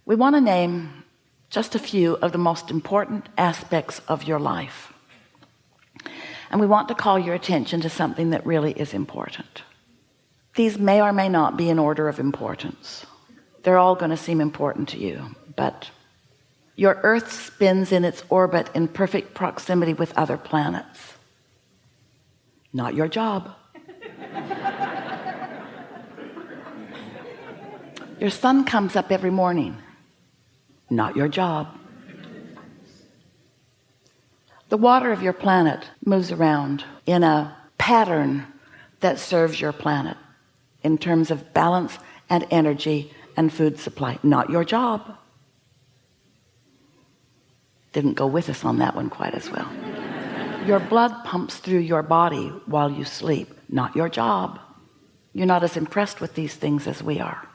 We want to name just a few of the most important aspects of your life. And we want to call your attention to something that really is important. These may or may not be in order of importance. They're all going to seem important to you, but your Earth spins in its orbit in perfect proximity with other planets. Not your job. Your sun comes up every morning. Not your job. The water of your planet moves around in a pattern that serves your planet in terms of balance and energy and food supply. Not your job. Didn't go with us on that one quite as well. Your blood pumps through your body while you sleep. Not your job. You're not as impressed with these things as we are.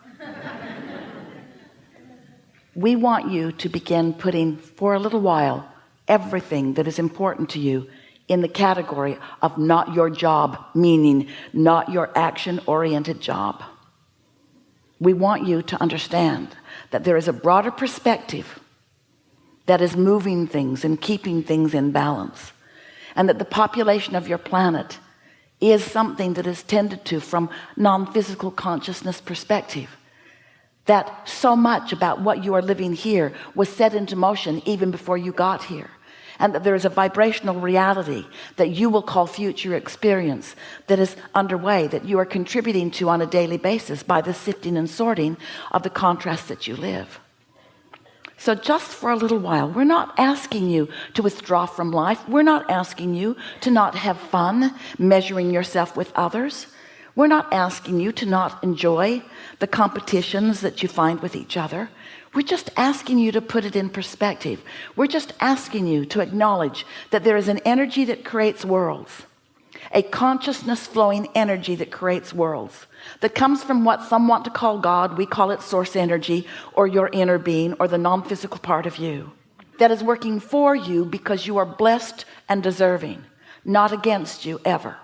We want you to begin putting, for a little while, everything that is important to you in the category of not your job, meaning not your action-oriented job. We want you to understand that there is a broader perspective that is moving things and keeping things in balance, and that the population of your planet is something that is tended to from non-physical consciousness perspective, that so much about what you are living here was set into motion even before you got here, and that there is a vibrational reality that you will call future experience that is underway, that you are contributing to on a daily basis by the sifting and sorting of the contrasts that you live. So just for a little while, we're not asking you to withdraw from life. We're not asking you to not have fun measuring yourself with others. We're not asking you to not enjoy the competitions that you find with each other. We're just asking you to put it in perspective. We're just asking you to acknowledge that there is an energy that creates worlds, a consciousness flowing energy that creates worlds, that comes from what some want to call God. We call it source energy, or your inner being, or the non-physical part of you, that is working for you because you are blessed and deserving, not against you ever.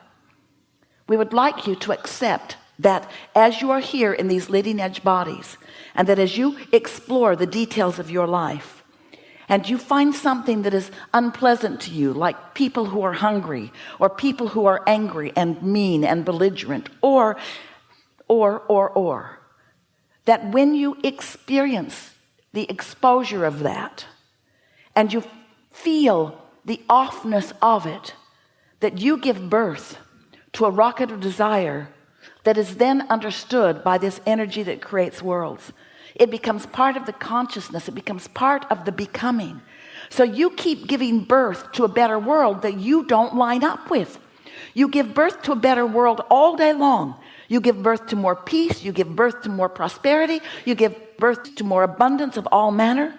We would like you to accept that as you are here in these leading edge bodies, and that as you explore the details of your life, and you find something that is unpleasant to you, like people who are hungry, or people who are angry and mean and belligerent, or that when you experience the exposure of that, and you feel the offness of it, that you give birth to a rocket of desire that is then understood by this energy that creates worlds. It becomes part of the consciousness. It becomes part of the becoming. So you keep giving birth to a better world that you don't line up with. You give birth to a better world all day long. You give birth to more peace. You give birth to more prosperity. You give birth to more abundance of all manner.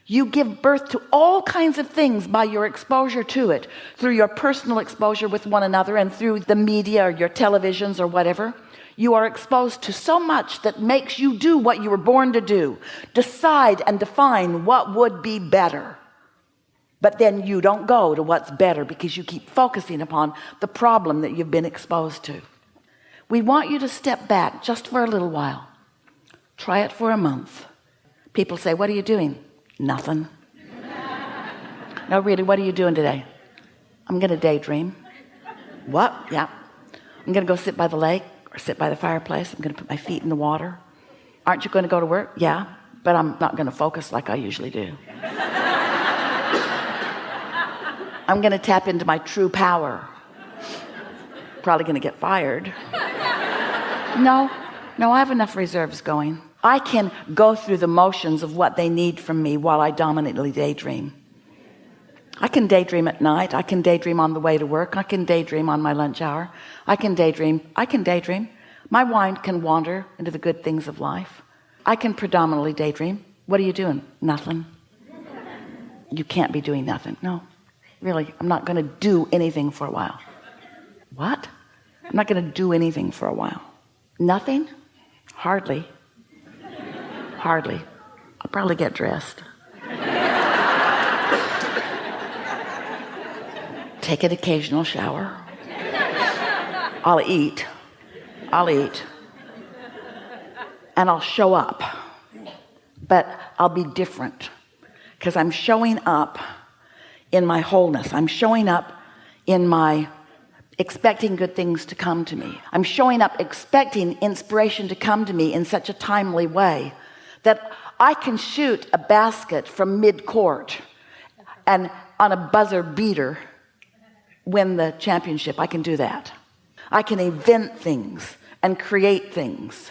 You give birth to all kinds of things by your exposure to it, through your personal exposure with one another, and through the media or your televisions or whatever. You are exposed to so much that makes you do what you were born to do, decide and define what would be better. But then you don't go to what's better because you keep focusing upon the problem that you've been exposed to. We want you to step back just for a little while. Try it for a month. People say, what are you doing? Nothing. No, really, what are you doing today? I'm going to daydream. What? Yeah. I'm going to go sit by the lake or sit by the fireplace. I'm going to put my feet in the water. Aren't you going to go to work? Yeah, but I'm not going to focus like I usually do. I'm going to tap into my true power. Probably going to get fired. No, I have enough reserves going. I can go through the motions of what they need from me while I dominantly daydream. I can daydream at night. I can daydream on the way to work. I can daydream on my lunch hour. I can daydream. My mind can wander into the good things of life. I can predominantly daydream. What are you doing? Nothing. You can't be doing nothing. No, really, I'm not going to do anything for a while. What? I'm not going to do anything for a while. Nothing? Hardly. I'll probably get dressed. Take an occasional shower. I'll eat. And I'll show up. but I'll be different because I'm showing up in my wholeness. I'm showing up in my expecting good things to come to me. I'm showing up expecting inspiration to come to me in such a timely way that I can shoot a basket from mid-court and on a buzzer beater win the championship. I can do that. I can invent things and create things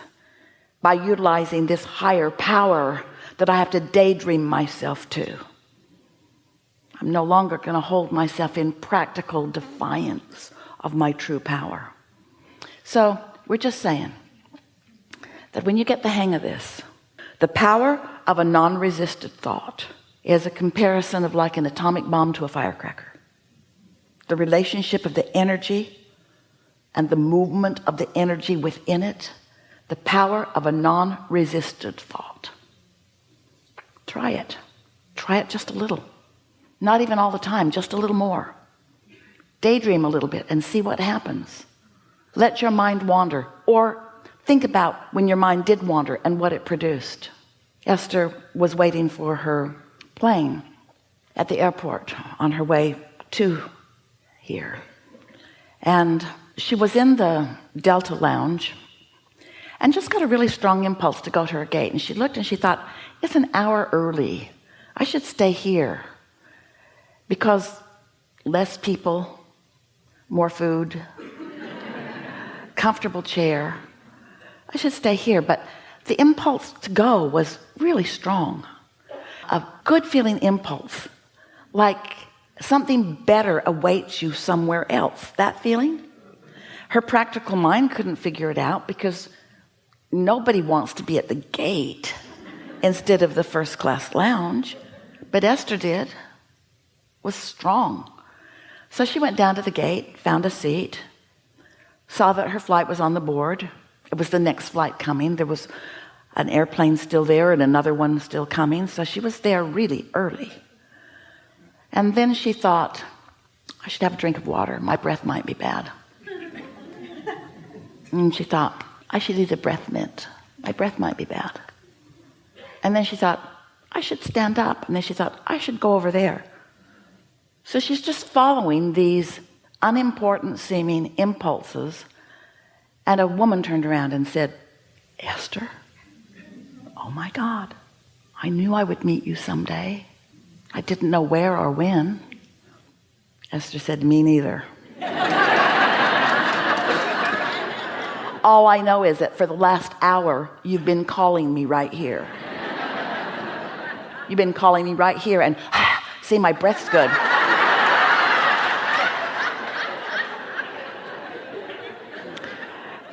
by utilizing this higher power that I have to daydream myself to. I'm no longer going to hold myself in practical defiance of my true power. So we're just saying that when you get the hang of this, the power of a non-resisted thought is a comparison of like an atomic bomb to a firecracker. The relationship of the energy and the movement of the energy within it, the power of a non-resisted thought. Try it just a little, not even all the time, just a little more. Daydream a little bit and see what happens. Let your mind wander, or think about when your mind did wander and what it produced. Esther was waiting for her plane at the airport on her way to here, and she was in the Delta lounge and just got a really strong impulse to go to her gate. And she looked and she thought, it's an hour early, I should stay here because less people, more food, comfortable chair, I should stay here. But the impulse to go was really strong, a good feeling impulse, like something better awaits you somewhere else. That feeling, her practical mind couldn't figure it out because nobody wants to be at the gate instead of the first class lounge, but Esther did, was strong. So she went down to the gate, found a seat, saw that her flight was on the board. It was the next flight coming. There was an airplane still there and another one still coming. So she was there really early. And then she thought, I should have a drink of water. My breath might be bad. And she thought, I should eat a breath mint. My breath might be bad. And then she thought, I should stand up. And then she thought, I should go over there. So she's just following these unimportant seeming impulses. And a woman turned around and said, Esther, oh my God, I knew I would meet you someday. I didn't know where or when. Esther said, me neither. All I know is that for the last hour, you've been calling me right here. You've been calling me right here, and see, my breath's good.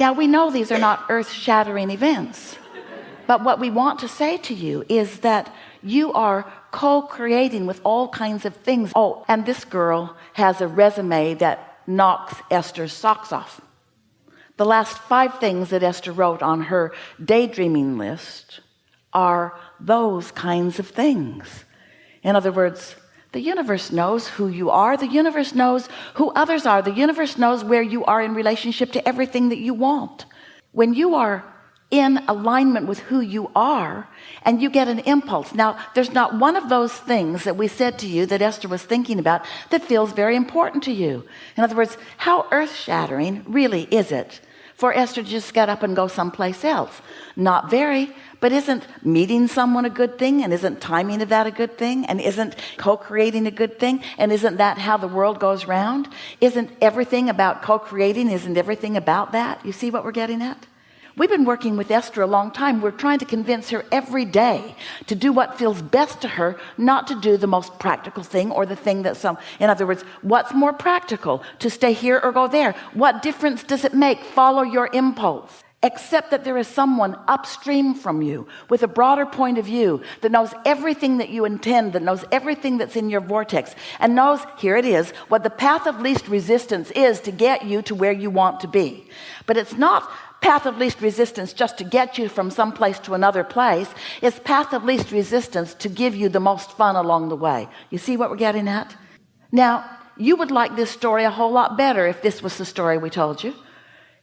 Now, we know these are not earth-shattering events, but what we want to say to you is that you are co-creating with all kinds of things. Oh, and this girl has a resume that knocks Esther's socks off. The last 5 things that Esther wrote on her daydreaming list are those kinds of things. In other words, the universe knows who you are. The universe knows who others are. The universe knows where you are in relationship to everything that you want. When you are in alignment with who you are and you get an impulse. Now, there's not one of those things that we said to you that Esther was thinking about that feels very important to you. In other words, how earth-shattering really is it for Esther to just get up and go someplace else? Not very, but isn't meeting someone a good thing? And isn't timing of that a good thing? And isn't co-creating a good thing? And isn't that how the world goes round? Isn't everything about co-creating? Isn't everything about that? You see what we're getting at? We've been working with Esther a long time. We're trying to convince her every day to do what feels best to her, not to do the most practical thing or the thing that in other words, what's more practical, to stay here or go there? What difference does it make? Follow your impulse. Except that there is someone upstream from you with a broader point of view that knows everything that you intend, that knows everything that's in your vortex, and knows, here it is, what the path of least resistance is to get you to where you want to be. But it's not path of least resistance just to get you from some place to another place. It's path of least resistance to give you the most fun along the way. You see what we're getting at? Now, you would like this story a whole lot better if this was the story we told you.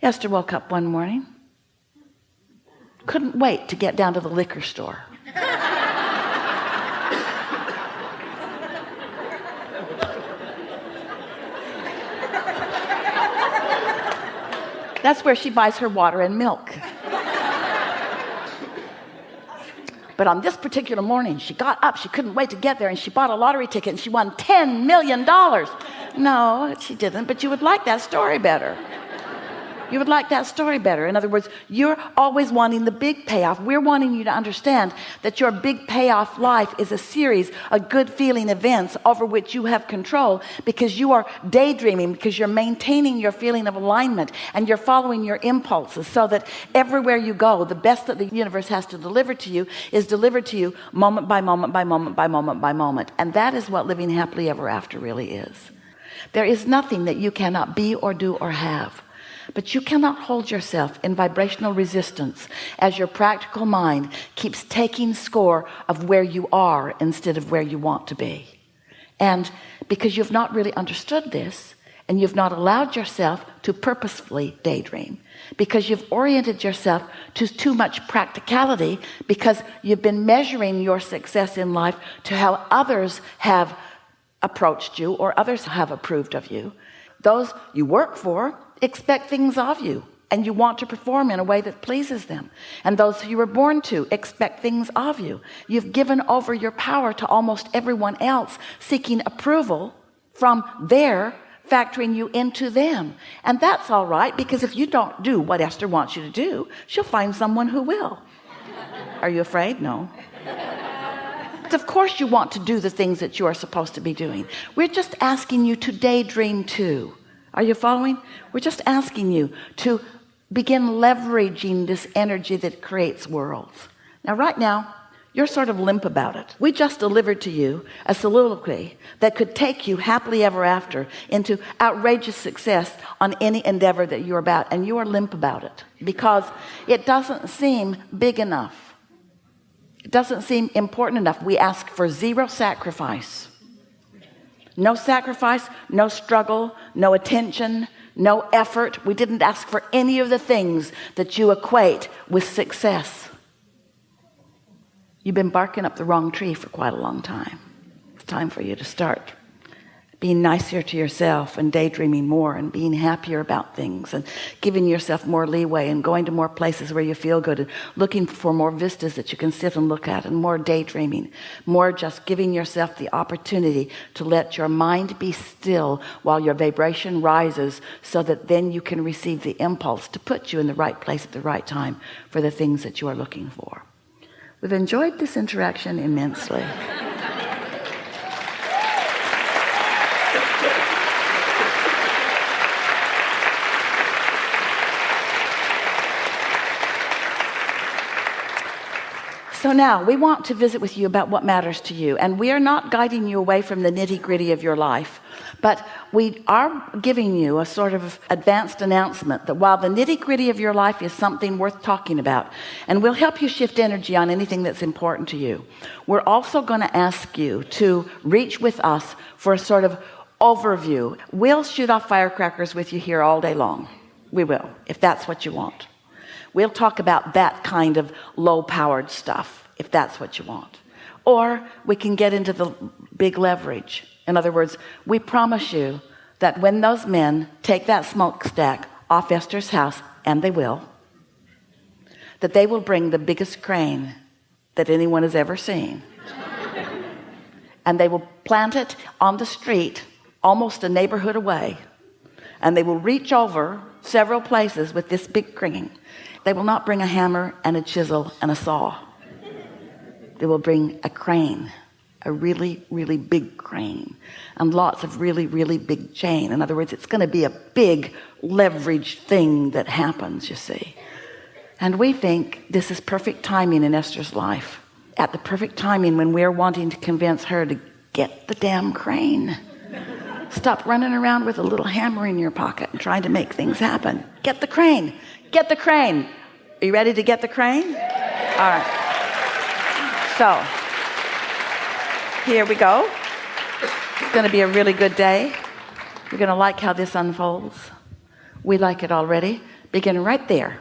Esther woke up one morning, couldn't wait to get down to the liquor store. That's where she buys her water and milk. But on this particular morning, she got up, she couldn't wait to get there, and she bought a lottery ticket and she won $10 million. No, she didn't, but you would like that story better. You would like that story better. In other words, you're always wanting the big payoff. We're wanting you to understand that your big payoff life is a series of good feeling events over which you have control, because you are daydreaming, because you're maintaining your feeling of alignment and you're following your impulses, so that everywhere you go, the best that the universe has to deliver to you is delivered to you moment by moment by moment by moment by moment. And that is what living happily ever after really is. There is nothing that you cannot be or do or have. But you cannot hold yourself in vibrational resistance as your practical mind keeps taking score of where you are instead of where you want to be. And because you've not really understood this, and you've not allowed yourself to purposefully daydream, because you've oriented yourself to too much practicality, because you've been measuring your success in life to how others have approached you or others have approved of you. Those you work for expect things of you, and you want to perform in a way that pleases them. And those who you were born to expect things of you. You've given over your power to almost everyone else, seeking approval from their factoring you into them. And that's all right, because if you don't do what Esther wants you to do, she'll find someone who will. Are you afraid? No. Of course you want to do the things that you are supposed to be doing. We're just asking you to daydream too. Are you following? We're just asking you to begin leveraging this energy that creates worlds. Now, right now, you're sort of limp about it. We just delivered to you a soliloquy that could take you happily ever after into outrageous success on any endeavor that you're about, and you are limp about it because it doesn't seem big enough. It doesn't seem important enough. We ask for zero sacrifice. No sacrifice, no struggle, no attention, no effort. We didn't ask for any of the things that you equate with success. You've been barking up the wrong tree for quite a long time. It's time for you to start being nicer to yourself and daydreaming more and being happier about things and giving yourself more leeway and going to more places where you feel good and looking for more vistas that you can sit and look at, and more daydreaming, more just giving yourself the opportunity to let your mind be still while your vibration rises, so that then you can receive the impulse to put you in the right place at the right time for the things that you are looking for. We've enjoyed this interaction immensely. So now we want to visit with you about what matters to you, and we are not guiding you away from the nitty-gritty of your life, but we are giving you a sort of advanced announcement that while the nitty-gritty of your life is something worth talking about, and we'll help you shift energy on anything that's important to you, we're also going to ask you to reach with us for a sort of overview. We'll shoot off firecrackers with you here all day long. We will, if that's what you want. We'll talk about that kind of low-powered stuff, if that's what you want. Or we can get into the big leverage. In other words, we promise you that when those men take that smokestack off Esther's house, and they will, that they will bring the biggest crane that anyone has ever seen. And they will plant it on the street, almost a neighborhood away. And they will reach over several places with this big crane. They will not bring a hammer and a chisel and a saw. They will bring a crane, a really, really big crane, and lots of really, really big chain. In other words, it's going to be a big leveraged thing that happens, you see. And we think this is perfect timing in Esther's life. At the perfect timing when we're wanting to convince her to get the damn crane. Stop running around with a little hammer in your pocket and trying to make things happen. Get the crane. Get the crane. Are you ready to get the crane? All right. So, here we go. It's going to be a really good day. You're going to like how this unfolds. We like it already. Begin right there.